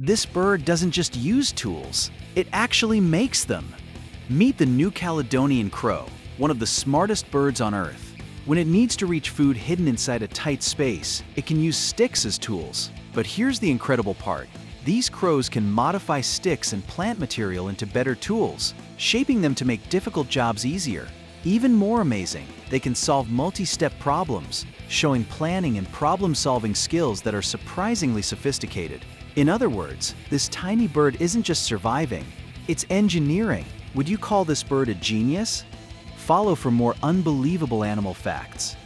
This bird doesn't just use tools, it actually makes them. Meet the New Caledonian crow, one of the smartest birds on Earth. When it needs to reach food hidden inside a tight space, it can use sticks as tools. But here's the incredible part. These crows can modify sticks and plant material into better tools, shaping them to make difficult jobs easier. Even more amazing, they can solve multi-step problems, showing planning and problem-solving skills that are surprisingly sophisticated. In other words, this tiny bird isn't just surviving, it's engineering. Would you call this bird a genius? Follow for more unbelievable animal facts.